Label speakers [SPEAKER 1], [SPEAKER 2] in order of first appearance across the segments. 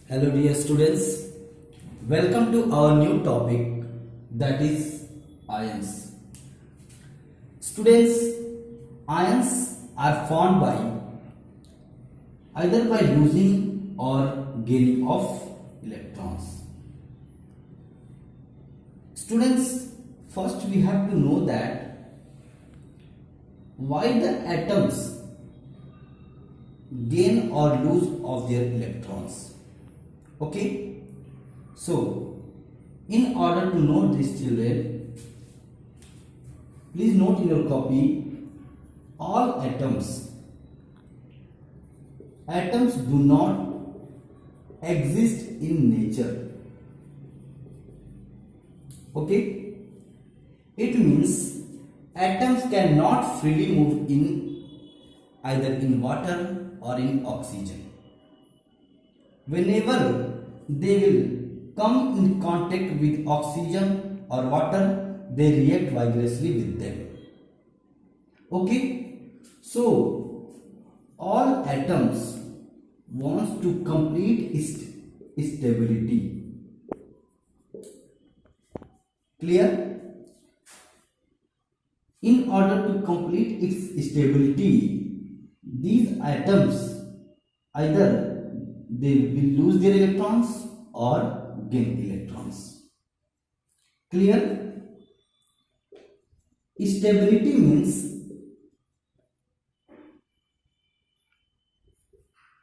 [SPEAKER 1] Hello dear students, welcome to our new topic, that is ions. Students, ions are formed by either by losing or gaining of electrons. Students, first we have to know that why the atoms gain or lose of their electrons. Okay, so in order to know this, children, please note in your copy, all atoms do not exist in nature. Okay, it means atoms cannot freely move in either in water or in oxygen. Whenever they will come in contact with oxygen or water, they react vigorously with them. Okay, so all atoms wants to complete stability. Clear? In order to complete its stability, these atoms either they will lose their electrons or gain electrons. Clear? Stability means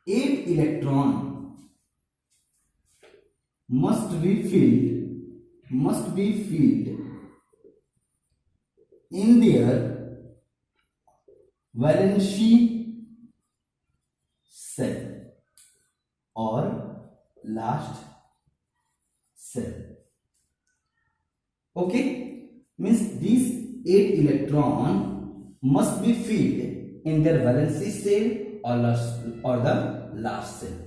[SPEAKER 1] 8 electron must be filled in their valency cell or last cell. Okay, means these 8 electron must be filled in their valency cell or the last cell.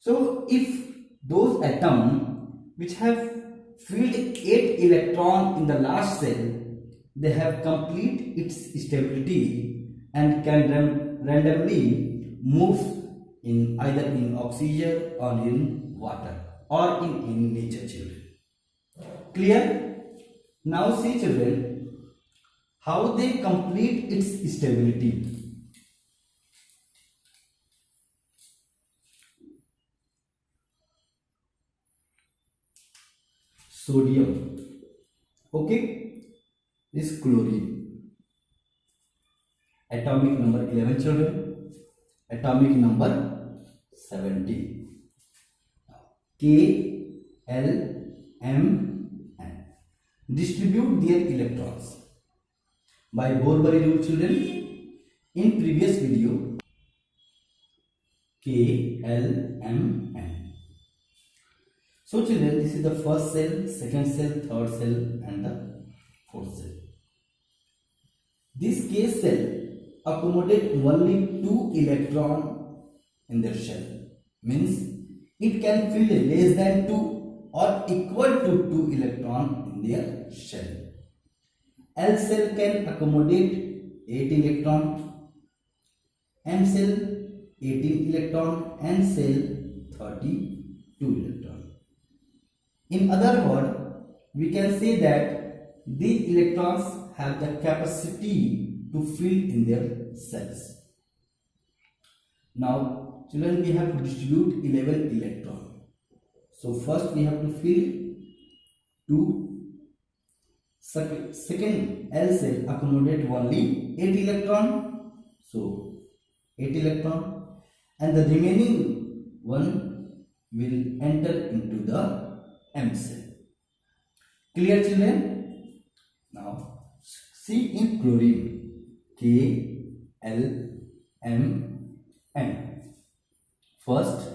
[SPEAKER 1] So if those atoms which have filled 8 electron in the last cell, they have complete its stability and can randomly move in either in oxygen or in water or in nature, children. Clear? Now see, children, how they complete its stability. Sodium, okay, is chlorine. Atomic number 11, children. Atomic number 17. K, L, M, N. Distribute their electrons by Bohr-Barry rule, children. In previous video, K, L, M, N. So children, this is the first cell, second cell, third cell and the fourth cell. This K cell accommodate only 2 electron in their shell, means it can fill less than 2 or equal to 2 electron in their shell. L cell can accommodate 8 electron, M cell 18 electron, N cell 32 electron. In other words, we can say that these electrons have the capacity to fill in their cells. Now, children, we have to distribute 11 electrons. So, first we have to fill 2. Second L cell accommodate only 8 electron. So, 8 electron, and the remaining one will enter into the M cell. Clear, children? Now, see in chlorine. K, L, M, N. First,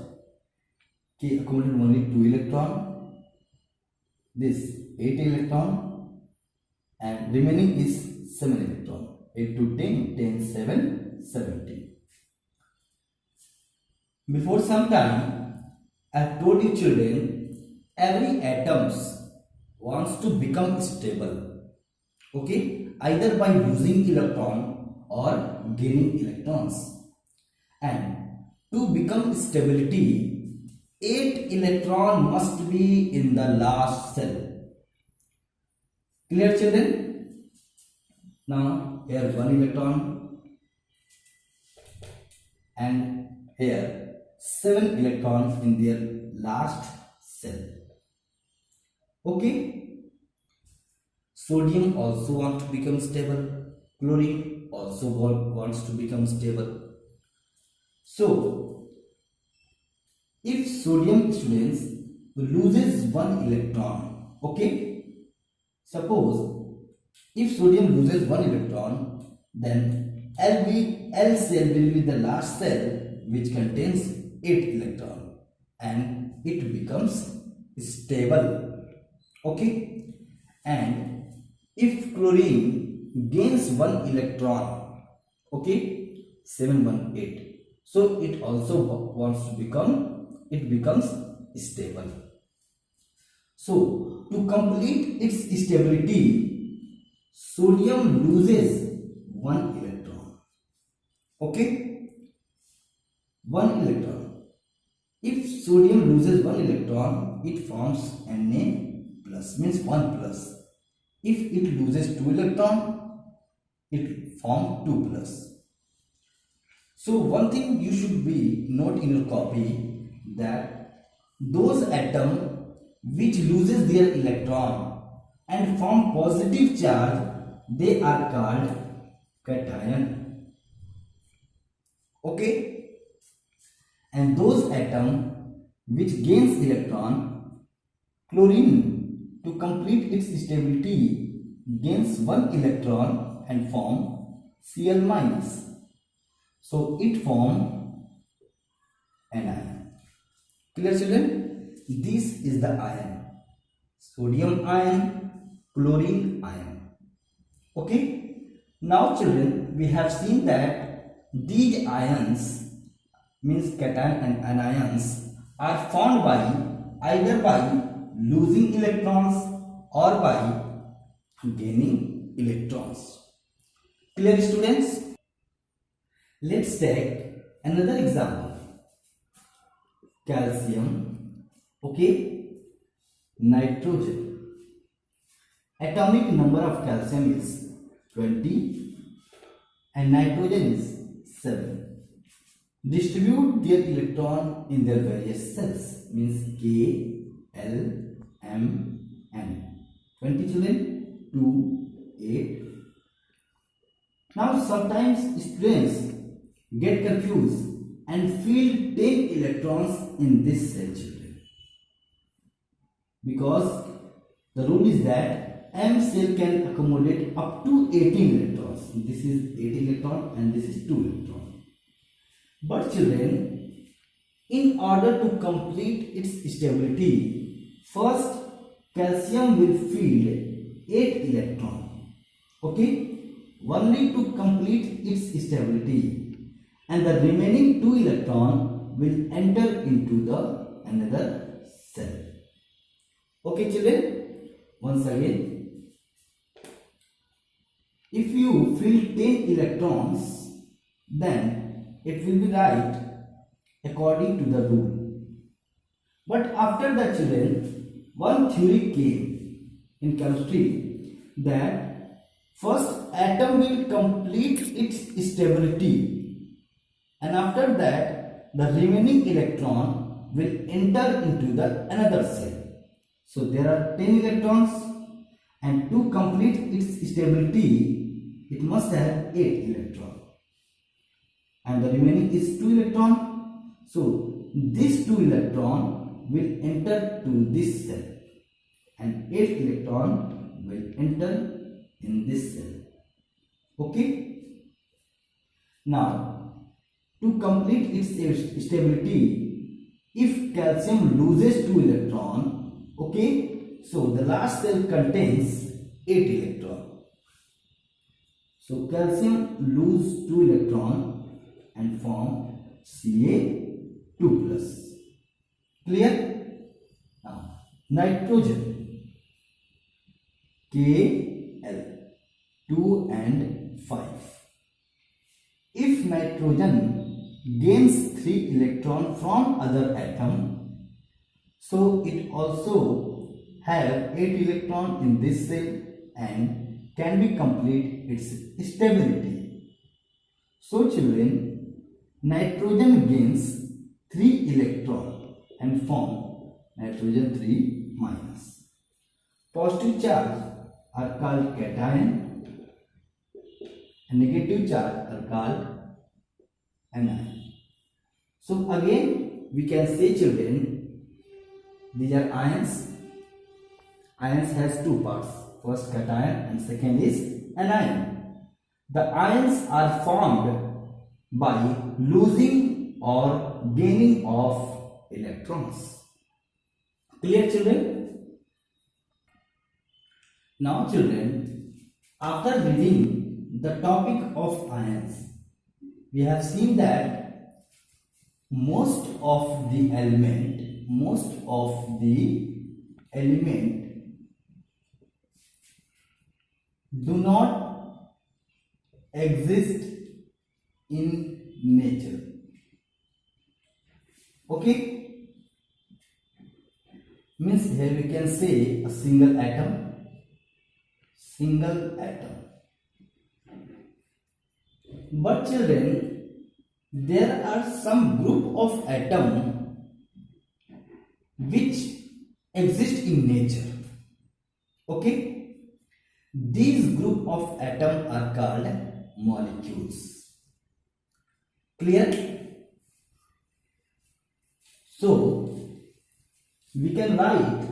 [SPEAKER 1] K accumulated only 2 electron, this 8 electron, and remaining is 7 electron. 8 to 10, 10, 7, 17. Before some time, I have told you, children, every atoms wants to become stable. Okay, either by losing electron or gaining electrons. And to become stability, 8 electron must be in the last cell. Clear, children? Now here 1 electron and here 7 electrons in their last cell. Okay. Sodium also wants to become stable. Chlorine also wants to become stable. So, if sodium, students, loses 1 electron, okay? Suppose if sodium loses 1 electron, then L cell will be the last cell which contains 8 electron and it becomes stable, okay? And if chlorine gains 1 electron, okay, 718, so it also wants to it becomes stable. So to complete its stability, sodium loses 1 electron, okay, 1 electron. If sodium loses 1 electron, it forms Na plus, means 1 plus. If it loses 2 electron, it forms 2 plus. So one thing you should be note in your copy, that those atoms which loses their electron and form positive charge, they are called cation. Okay? And those atoms which gains electron, chlorine, to complete its stability, gains 1 electron and form Cl minus. So it forms anion. Clear, children? This is the ion. Sodium ion, chlorine ion. Okay? Now children, we have seen that these ions, means cation and anions, are formed by either by losing electrons or by gaining electrons. Clear, students? Let's take another example. Calcium, okay, nitrogen. Atomic number of calcium is 20 and nitrogen is 7. Distribute their electron in their various cells, means K, L, M, N. 20 children, 2, 8. Now sometimes students get confused and feel 10 electrons in this cell, children, because the rule is that M cell can accommodate up to 18 electrons. This is 18 electron and this is 2 electron. But children, in order to complete its stability, first calcium will field 8 electron, okay, only to complete its stability, and the remaining 2 electron will enter into the another cell. Okay children, once again, if you fill 10 electrons, then it will be right according to the rule. But after that, children, one theory came in chemistry that first atom will complete its stability, and after that the remaining electron will enter into the another cell. So there are 10 electrons, and to complete its stability it must have 8 electrons, and the remaining is 2 electron. So this 2 electron will enter to this cell and 8 electron will enter in this cell. Okay? Now to complete its stability, if calcium loses 2 electron, okay, so the last cell contains 8 electron. So calcium lose 2 electron and form Ca2 plus. Clear? Now nitrogen, Kl, 2 and 5. If nitrogen gains 3 electron from other atom, So it also have 8 electron in this cell and can be complete its stability. So children, nitrogen gains 3 electron and form nitrogen 3 minus. Positive charge are called cation and negative charge are called anion. So again we can say children, these are ions. Ions has two parts. First cation and second is anion. The ions are formed by losing or gaining of electrons. Clear children? Now children, after reading the topic of ions, we have seen that most of the element do not exist in nature. Okay, means here we can say a single atom. But children, there are some group of atom which exist in nature. Okay, these group of atom are called molecules. Clear? So we can write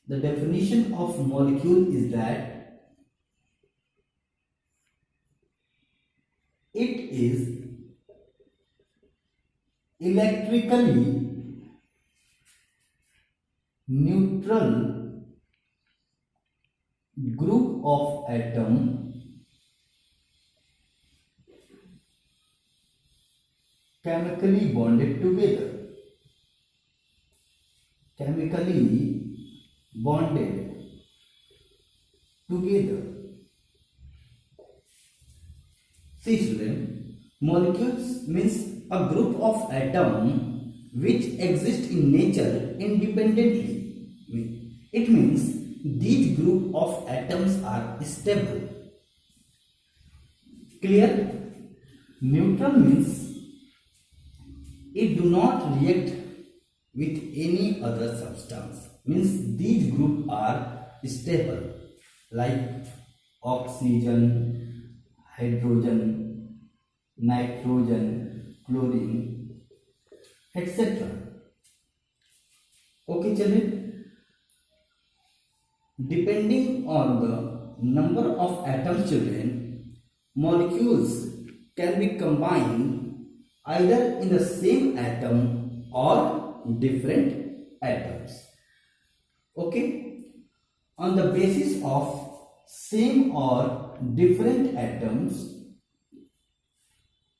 [SPEAKER 1] the definition of molecule is that it is electrically neutral group of atom chemically bonded together. See children, molecules means a group of atom which exist in nature independently. It means these group of atoms are stable. Clear? Neutral means it do not react with any other substance. Means these groups are stable, like oxygen, hydrogen, nitrogen, chlorine, etc. Okay children, depending on the number of atoms children, molecules can be combined either in the same atom or different atoms. Okay, on the basis of same or different atoms,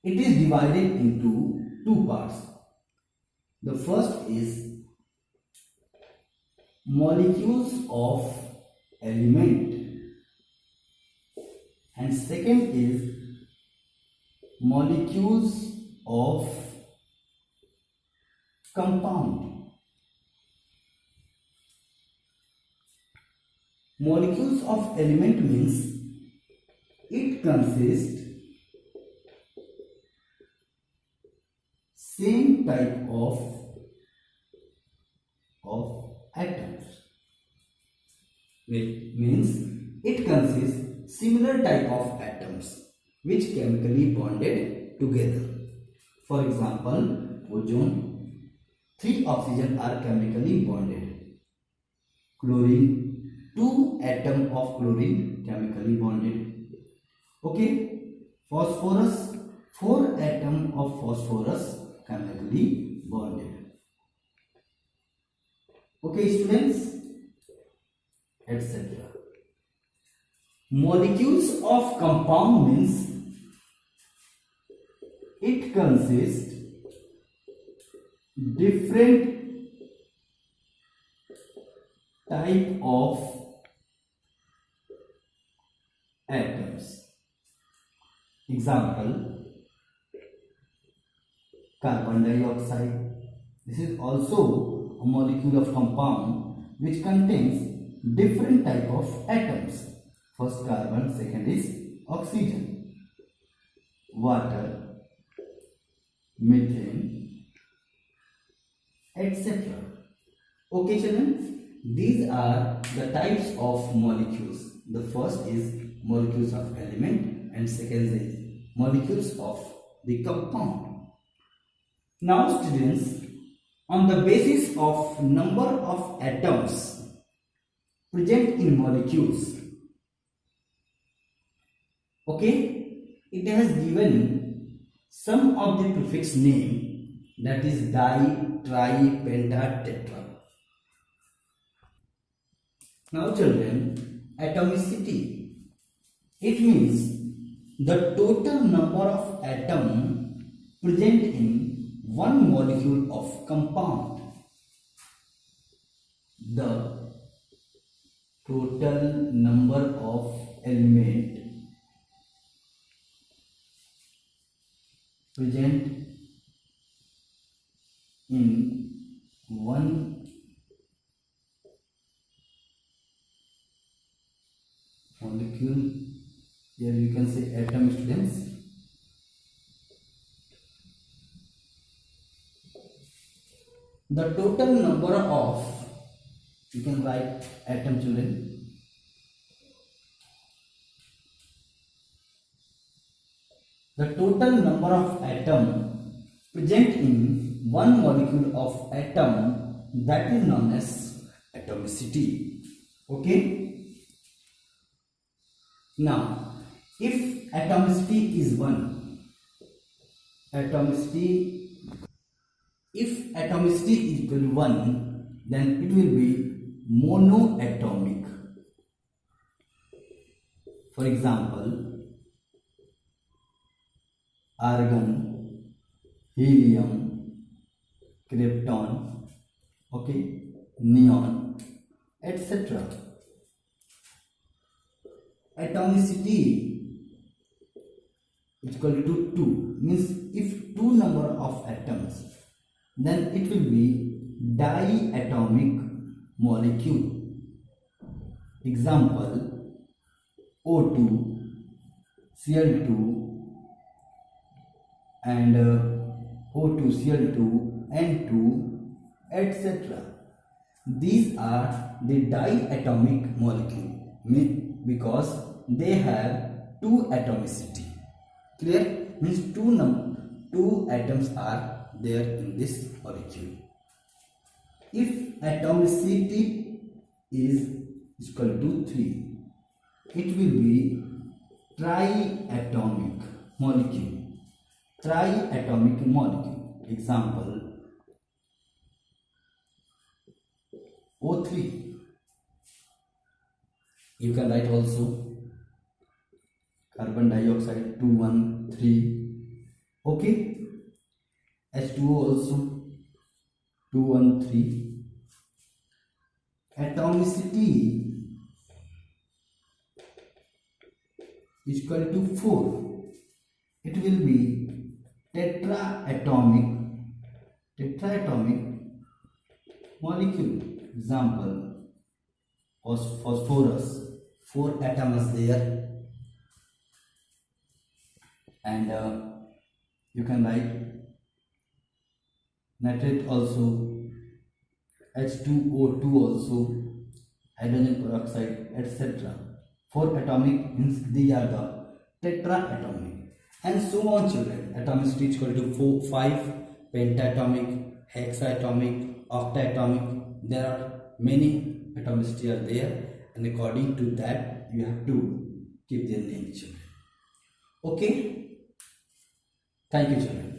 [SPEAKER 1] it is divided into two parts. The first is molecules of element and second is molecules of compound. Molecules of element means it consists same type of atoms. It means it consists similar type of atoms which chemically bonded together. For example, ozone, 3 oxygen are chemically bonded. Chlorine, 2 atom of chlorine chemically bonded. Okay, phosphorus, 4 atom of phosphorus chemically bonded. Okay students, etc. Molecules of compound means it consists different type of atoms. Example, carbon dioxide. This is also a molecule of compound which contains different type of atoms. First carbon, second is oxygen, water, methane, etc. Okay children, these are the types of molecules. The first is molecules of element and second is molecules of the compound. Now students, on the basis of number of atoms present in molecules, okay, it has given some of the prefix name, that is di, tri, penta, tetra. Now children, atomicity, it means the total number of atoms present in one molecule of compound. The total number of elements present in one molecule, here you can say atom students. The total number of, you can write atom children. The total number of atom present in one molecule of atom, that is known as atomicity. Okay. Now, if atomicity is 1, if atomicity is equal to 1, then it will be monoatomic. For example, argon, helium, krypton, okay, neon, etc. Atomicity is equal to 2, means if 2 number of atoms, then it will be diatomic molecule. Example, O2, Cl2 and O2, Cl2, N2, etc. These are the diatomic molecule because they have 2 atomicity. Clear? Means 2 atoms are there in this molecule. If atomicity is equal to 3, it will be triatomic molecule. Triatomic molecule. Example, O3. You can write also carbon dioxide 213. Okay. H2O also 213. Atomicity is equal to 4. It will be tetraatomic molecule. Example, phosphorus, 4 atoms there, and you can write nitrate also, H2O2 also, hydrogen peroxide, etc. 4 atomic means these are the tetraatomic, and so on children. Atomicity is equal to 5, pentatomic, hexatomic, octatomic. There are many atomicity are there, and according to that you have to keep their name children. Okay, thank you children.